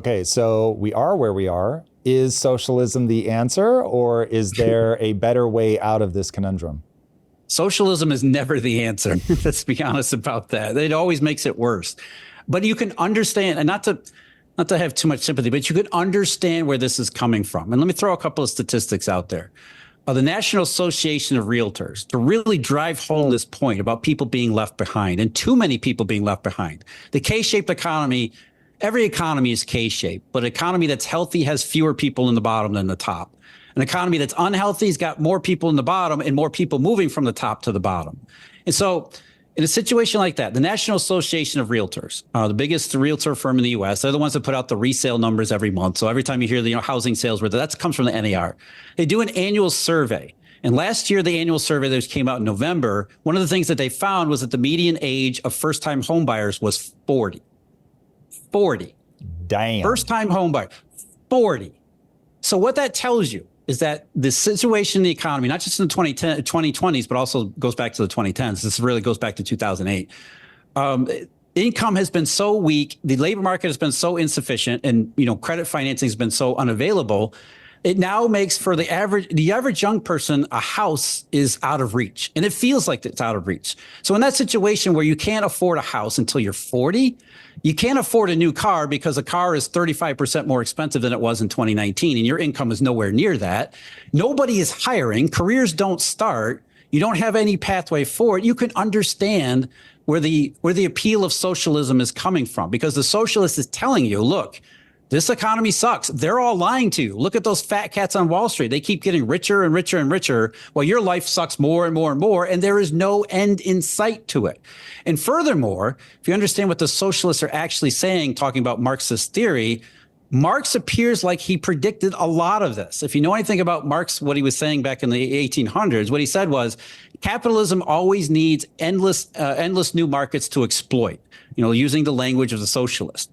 Okay, so we are where we are. Is socialism the answer, or is there a better way out of this conundrum? Socialism is never the answer. Let's be honest about that. It always makes it worse. But you can understand, and not to have too much sympathy, but you can understand where this is coming from. And let me throw a couple of statistics out there. The National Association of Realtors, to really drive home this point about people being left behind and too many people being left behind. The K-shaped economy, every economy is K-shaped, but an economy that's healthy has fewer people in the bottom than the top. An economy that's unhealthy has got more people in the bottom and more people moving from the top to the bottom. And so in a situation like that, the National Association of Realtors, the biggest realtor firm in the U.S., they're the ones that put out the resale numbers every month. So every time you hear the housing sales, that comes from the NAR. They do an annual survey. And last year, the annual survey that came out in November, one of the things that they found was that the median age of first-time homebuyers was 40. 40. Damn. First-time homebuyer, 40. So what that tells you is that the situation in the economy, not just in the 2020s, but also goes back to the 2010s. This really goes back to 2008. Income has been so weak. The labor market has been so insufficient, and credit financing has been so unavailable. It now makes for the average young person, a house is out of reach, and it feels like it's out of reach. So in that situation where you can't afford a house until you're 40, you can't afford a new car because a car is 35% more expensive than it was in 2019, and your income is nowhere near that. Nobody is hiring. Careers don't start. You don't have any pathway forward. You can understand where the appeal of socialism is coming from, because the socialist is telling you, look, this economy sucks. They're all lying to you. Look at those fat cats on Wall Street. They keep getting richer and richer and richer, while your life sucks more and more and more, and there is no end in sight to it. And furthermore, if you understand what the socialists are actually saying, talking about Marxist theory, Marx appears like he predicted a lot of this. If you know anything about Marx, what he was saying back in the 1800s, what he said was, capitalism always needs endless new markets to exploit, using the language of the socialist.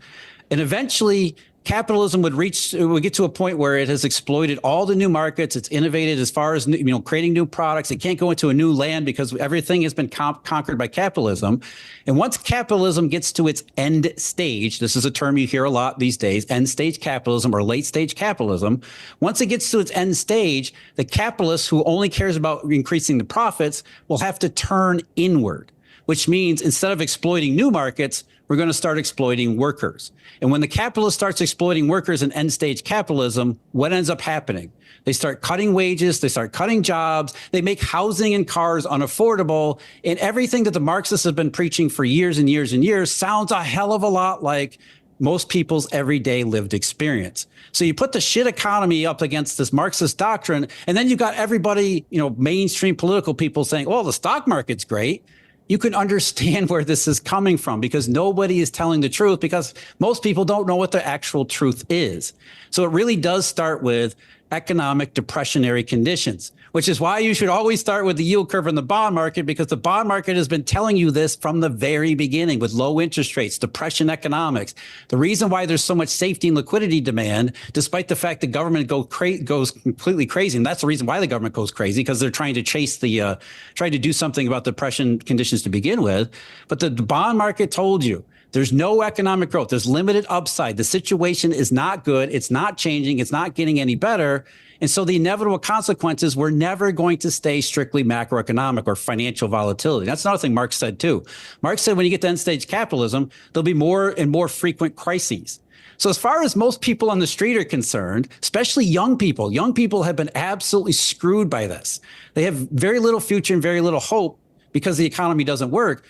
And eventually, capitalism would get to a point where it has exploited all the new markets. It's innovated as far as creating new products. It can't go into a new land because everything has been conquered by capitalism. And once capitalism gets to its end stage, this is a term you hear a lot these days, end stage capitalism or late stage capitalism. Once it gets to its end stage, the capitalist who only cares about increasing the profits will have to turn inward, which means instead of exploiting new markets, we're going to start exploiting workers. And when the capitalist starts exploiting workers in end stage capitalism, what ends up happening? They start cutting wages, they start cutting jobs, they make housing and cars unaffordable, and everything that the Marxists have been preaching for years and years and years sounds a hell of a lot like most people's everyday lived experience. So you put the shit economy up against this Marxist doctrine, and then you've got everybody, mainstream political people saying, well, the stock market's great. You can understand where this is coming from, because nobody is telling the truth, because most people don't know what the actual truth is. So it really does start with economic depressionary conditions, which is why you should always start with the yield curve in the bond market, because the bond market has been telling you this from the very beginning with low interest rates, depression economics. The reason why there's so much safety and liquidity demand, despite the fact the government goes completely crazy, and that's the reason why the government goes crazy, because they're trying to try to do something about depression conditions to begin with. But the bond market told you, there's no economic growth. There's limited upside. The situation is not good. It's not changing. It's not getting any better. And so the inevitable consequences, we're never going to stay strictly macroeconomic or financial volatility. That's another thing Marx said too. Marx said when you get to end stage capitalism, there'll be more and more frequent crises. So as far as most people on the street are concerned, especially young people have been absolutely screwed by this. They have very little future and very little hope because the economy doesn't work.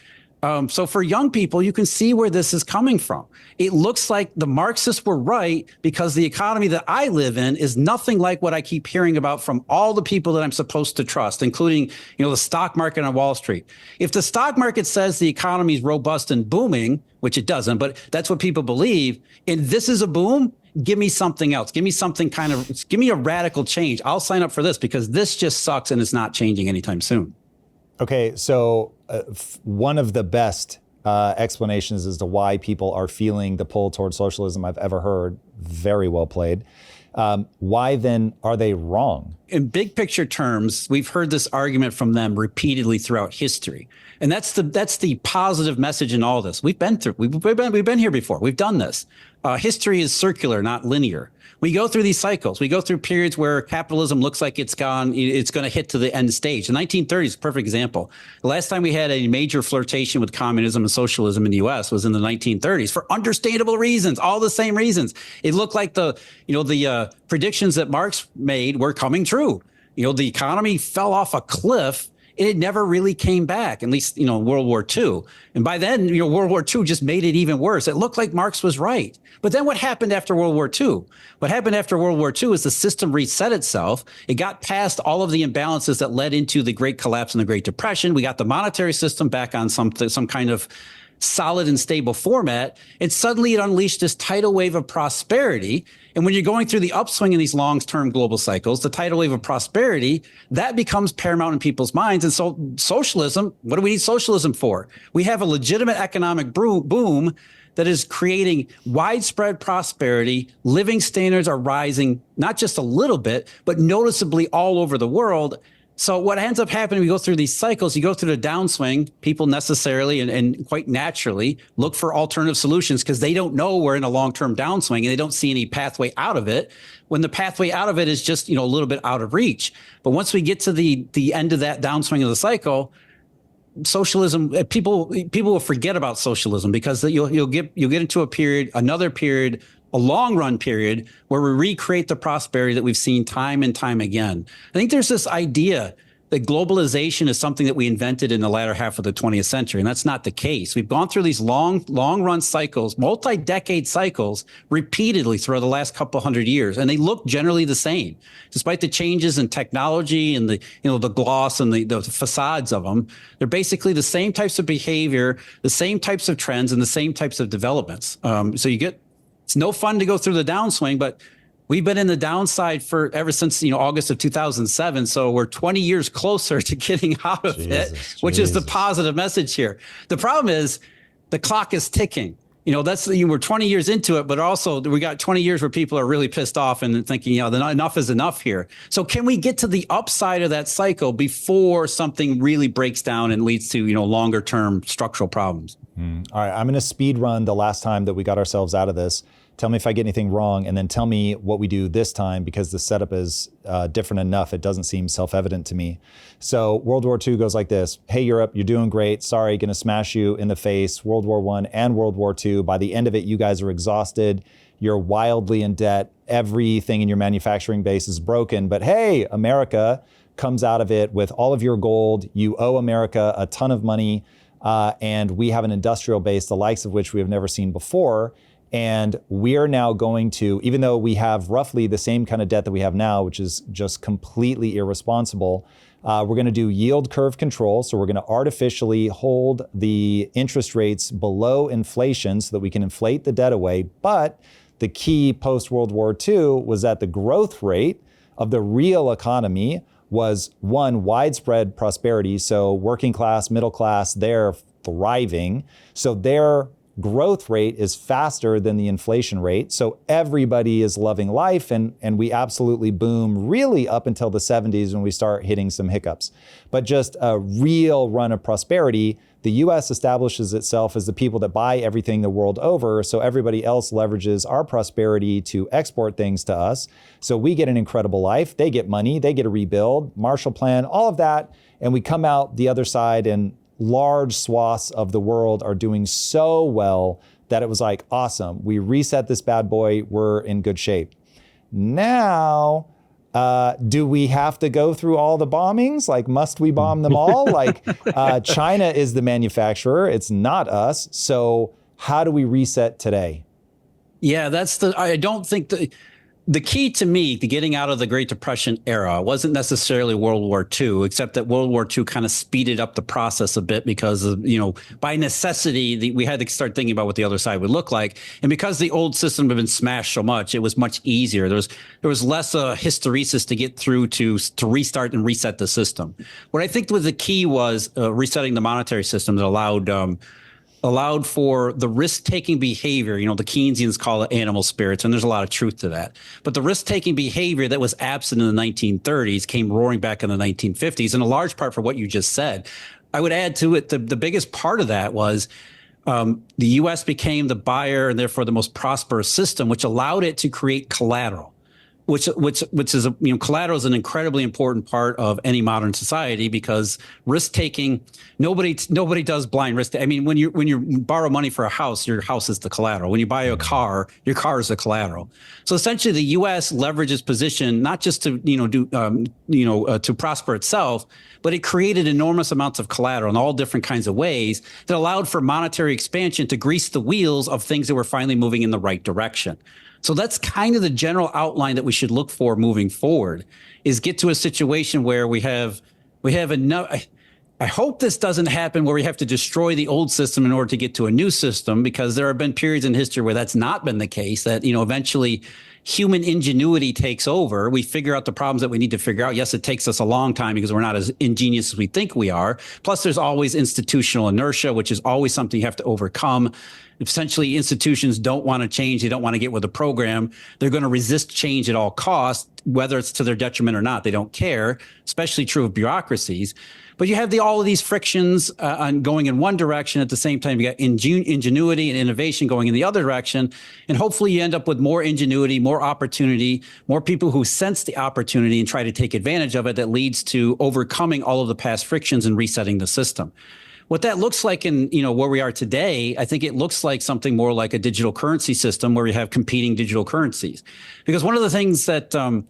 So for young people, you can see where this is coming from. It looks like the Marxists were right, because the economy that I live in is nothing like what I keep hearing about from all the people that I'm supposed to trust, including, the stock market on Wall Street. If the stock market says the economy is robust and booming, which it doesn't, but that's what people believe, and this is a boom, give me something else. Give me something give me a radical change. I'll sign up for this, because this just sucks and it's not changing anytime soon. Okay, so one of the best explanations as to why people are feeling the pull towards socialism I've ever heard, very well played, Why then are they wrong? In big picture terms, we've heard this argument from them repeatedly throughout history. And that's the positive message in all this. We've been here before. We've done this. History is circular, not linear. We go through these cycles. We go through periods where capitalism looks like it's going to hit to the end stage. The 1930s is a perfect example. The last time we had a major flirtation with communism and socialism in the US was in the 1930s for understandable reasons, all the same reasons. It looked like the predictions that Marx made were coming true. The economy fell off a cliff. It never really came back, at least, World War II. And by then, World War II just made it even worse. It looked like Marx was right. But then what happened after World War II? What happened after World War II is the system reset itself. It got past all of the imbalances that led into the Great Collapse and the Great Depression. We got the monetary system back on some kind of solid and stable format. And suddenly it unleashed this tidal wave of prosperity. And when you're going through the upswing in these long-term global cycles, the tidal wave of prosperity, that becomes paramount in people's minds. And so socialism, what do we need socialism for? We have a legitimate economic boom that is creating widespread prosperity. Living standards are rising, not just a little bit, but noticeably all over the world. So what ends up happening, we go through these cycles, you go through the downswing, people necessarily and quite naturally look for alternative solutions because they don't know we're in a long-term downswing and they don't see any pathway out of it, when the pathway out of it is just, a little bit out of reach. But once we get to the end of that downswing of the cycle, socialism, people will forget about socialism because you'll get into another period, a long run period where we recreate the prosperity that we've seen time and time again. I think there's this idea that globalization is something that we invented in the latter half of the 20th century, and that's not the case. We've gone through these long run cycles, multi-decade cycles repeatedly throughout the last couple hundred years, and they look generally the same. Despite the changes in technology and the gloss and the facades of them, they're basically the same types of behavior, the same types of trends, and the same types of developments. It's no fun to go through the downswing, but we've been in the downside ever since August of 2007. So we're 20 years closer to getting out of it, which is the positive message here. The problem is the clock is ticking. We're 20 years into it, but also we got 20 years where people are really pissed off and thinking, enough is enough here. So can we get to the upside of that cycle before something really breaks down and leads to, longer term structural problems? All right, I'm going to speed run the last time that we got ourselves out of this. Tell me if I get anything wrong, and then tell me what we do this time because the setup is different enough. It doesn't seem self-evident to me. So World War II goes like this. Hey, Europe, you're doing great. Sorry, going to smash you in the face. World War I and World War II. By the end of it, you guys are exhausted. You're wildly in debt. Everything in your manufacturing base is broken. But hey, America comes out of it with all of your gold. You owe America a ton of money. And we have an industrial base, the likes of which we have never seen before. And we're now going to, even though we have roughly the same kind of debt that we have now, which is just completely irresponsible, we're going to do yield curve control. So we're going to artificially hold the interest rates below inflation so that we can inflate the debt away. But the key post-World War II was that the growth rate of the real economy was, one, widespread prosperity. So working class, middle class, they're thriving. So their growth rate is faster than the inflation rate. So everybody is loving life, and we absolutely boom really up until the 70s when we start hitting some hiccups. But just a real run of prosperity. The US establishes itself as the people that buy everything the world over. So everybody else leverages our prosperity to export things to us. So we get an incredible life. They get money. They get a rebuild, Marshall Plan, all of that. And we come out the other side, and large swaths of the world are doing so well that it was like, awesome. We reset this bad boy. We're in good shape. Now, do we have to go through all the bombings? Like, must we bomb them all? Like, China is the manufacturer. It's not us. So how do we reset today? Yeah, I don't think the key to me to getting out of the Great Depression era wasn't necessarily World War II, except that World War II kind of speeded up the process a bit because of, by necessity, we had to start thinking about what the other side would look like. And because the old system had been smashed so much, it was much easier. There was less hysteresis to get through to restart and reset the system. What I think was the key was resetting the monetary system that allowed allowed for the risk-taking behavior. You know, the Keynesians call it animal spirits, and there's a lot of truth to that. But the risk-taking behavior that was absent in the 1930s came roaring back in the 1950s, in a large part for what you just said. I would add to it, the biggest part of that was the U.S. became the buyer and therefore the most prosperous system, which allowed it to create collateral. Which is collateral is an incredibly important part of any modern society, because risk taking, nobody does blind risk. I mean, when you borrow money for a house, your house is the collateral. When you buy a car, your car is the collateral. So essentially, the U.S. leverages position not just to to prosper itself, but it created enormous amounts of collateral in all different kinds of ways that allowed for monetary expansion to grease the wheels of things that were finally moving in the right direction. So that's kind of the general outline that we should look for moving forward, is get to a situation where we have enough. I hope this doesn't happen where we have to destroy the old system in order to get to a new system, because there have been periods in history where that's not been the case, that, eventually human ingenuity takes over. We figure out the problems that we need to figure out. Yes, it takes us a long time because we're not as ingenious as we think we are. Plus, there's always institutional inertia, which is always something you have to overcome. Essentially, institutions don't want to change. They don't want to get with the program. They're going to resist change at all costs, whether it's to their detriment or not. They don't care, especially true of bureaucracies. But you have all of these frictions on going in one direction. At the same time, you got ingenuity and innovation going in the other direction. And hopefully you end up with more ingenuity, more opportunity, more people who sense the opportunity and try to take advantage of it, that leads to overcoming all of the past frictions and resetting the system. What that looks like in, where we are today, I think it looks like something more like a digital currency system where we have competing digital currencies. Because one of the things that you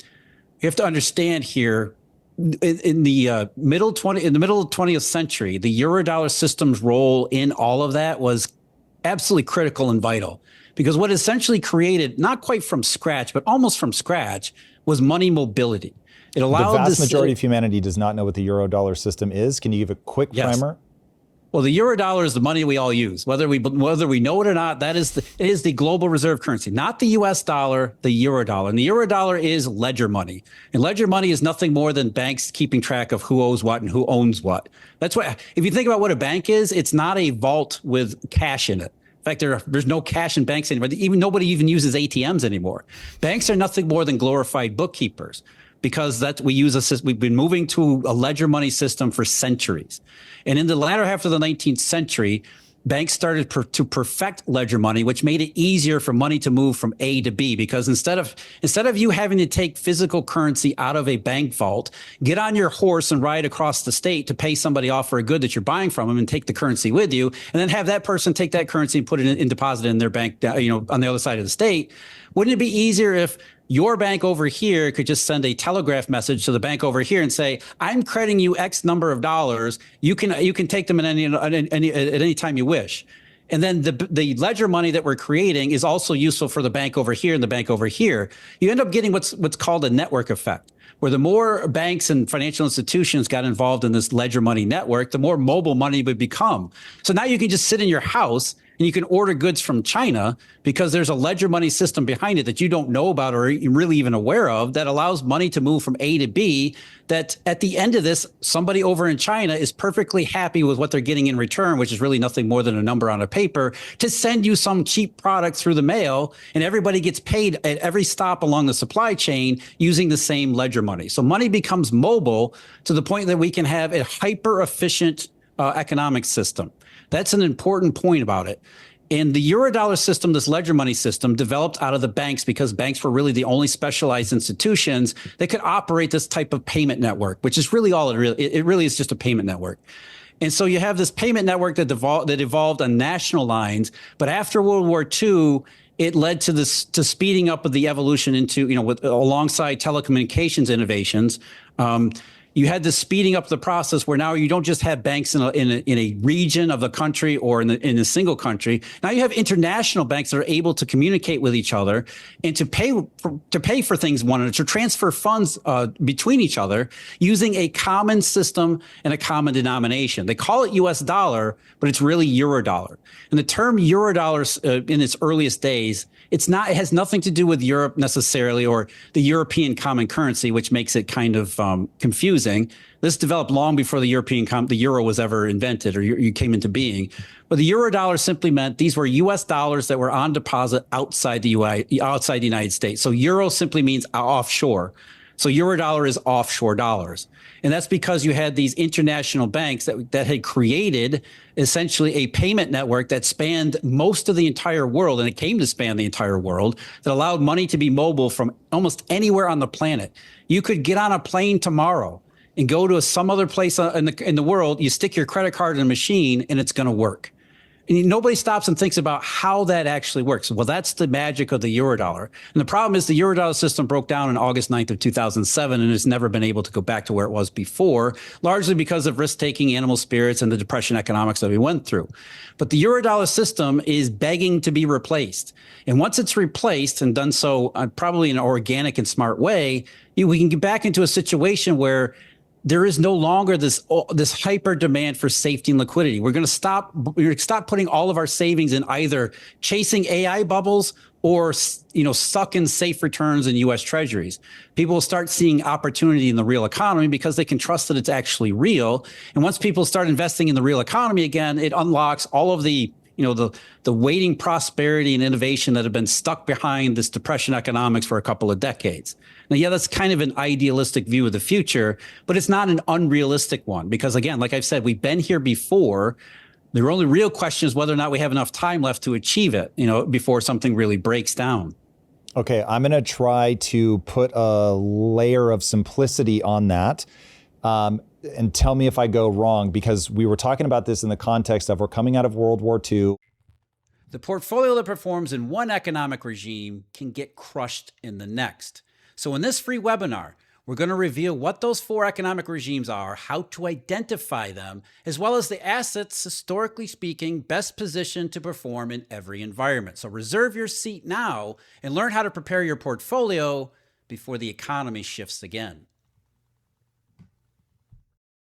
have to understand here, in the middle of 20th century, the Eurodollar system's role in all of that was absolutely critical and vital, because what essentially created, not quite from scratch, but almost from scratch, was money mobility. It allowed the vast majority of humanity does not know what the Eurodollar system is. Can you give a quick primer? Well, the Eurodollar is the money we all use, whether we know it or not. It is the global reserve currency, not the U.S. dollar, the Eurodollar. And the Eurodollar is ledger money. And ledger money is nothing more than banks keeping track of who owes what and who owns what. That's what, if you think about what a bank is, it's not a vault with cash in it. In fact, there's no cash in banks anymore. Nobody even uses ATMs anymore. Banks are nothing more than glorified bookkeepers, because we've been moving to a ledger money system for centuries. And in the latter half of the 19th century, banks started to perfect ledger money, which made it easier for money to move from A to B, because instead of you having to take physical currency out of a bank vault, get on your horse and ride across the state to pay somebody off for a good that you're buying from them and take the currency with you, and then have that person take that currency and put it in deposit in their bank, on the other side of the state. Wouldn't it be easier if your bank over here could just send a telegraph message to the bank over here and say, I'm crediting you X number of dollars. You can take them at any time you wish. And then the ledger money that we're creating is also useful for the bank over here and the bank over here. You end up getting what's called a network effect, where the more banks and financial institutions got involved in this ledger money network, the more mobile money would become. So now you can just sit in your house and you can order goods from China because there's a ledger money system behind it that you don't know about or you're really even aware of, that allows money to move from A to B, that at the end of this, somebody over in China is perfectly happy with what they're getting in return, which is really nothing more than a number on a paper, to send you some cheap product through the mail, and everybody gets paid at every stop along the supply chain using the same ledger money. So money becomes mobile to the point that we can have a hyper efficient economic system. That's an important point about it. And the Eurodollar system, this ledger money system, developed out of the banks because banks were really the only specialized institutions that could operate this type of payment network, which is really all it really is, just a payment network. And so you have this payment network that evolved on national lines. But after World War II, it led to speeding up of the evolution into, alongside telecommunications innovations. You had this speeding up the process where now you don't just have banks in a region of the country or in a single country. Now you have international banks that are able to communicate with each other and to pay for things to transfer funds between each other using a common system and a common denomination. They call it US dollar, but it's really Eurodollar. And the term Eurodollar in its earliest days, it has nothing to do with Europe necessarily, or the European common currency, which makes it kind of confusing. using. This developed long before the the euro was ever invented or you came into being. But the euro dollar simply meant these were U.S. dollars that were on deposit outside the United States. So euro simply means offshore. So euro dollar is offshore dollars. And that's because you had these international banks that had created essentially a payment network that spanned most of the entire world, and it came to span the entire world, that allowed money to be mobile from almost anywhere on the planet. You could get on a plane tomorrow and go to some other place in the world, you stick your credit card in a machine, and it's going to work. And nobody stops and thinks about how that actually works. Well, that's the magic of the eurodollar. And the problem is the eurodollar system broke down on August 9th of 2007 and has never been able to go back to where it was before, largely because of risk-taking animal spirits and the depression economics that we went through. But the eurodollar system is begging to be replaced. And once it's replaced and done so probably in an organic and smart way, we can get back into a situation where there is no longer this hyper demand for safety and liquidity. We're going to stop putting all of our savings in either chasing AI bubbles or, stuck in safe returns in U.S. treasuries. People will start seeing opportunity in the real economy because they can trust that it's actually real. And once people start investing in the real economy again, it unlocks all of the waiting prosperity and innovation that have been stuck behind this depression economics for a couple of decades. Now, yeah, that's kind of an idealistic view of the future, but it's not an unrealistic one because, again, like I've said, we've been here before. The only real question is whether or not we have enough time left to achieve it, before something really breaks down. Okay, I'm going to try to put a layer of simplicity on that. And tell me if I go wrong, because we were talking about this in the context of we're coming out of World War II. The portfolio that performs in one economic regime can get crushed in the next. So in this free webinar, we're going to reveal what those 4 economic regimes are, how to identify them, as well as the assets, historically speaking, best positioned to perform in every environment. So reserve your seat now and learn how to prepare your portfolio before the economy shifts again.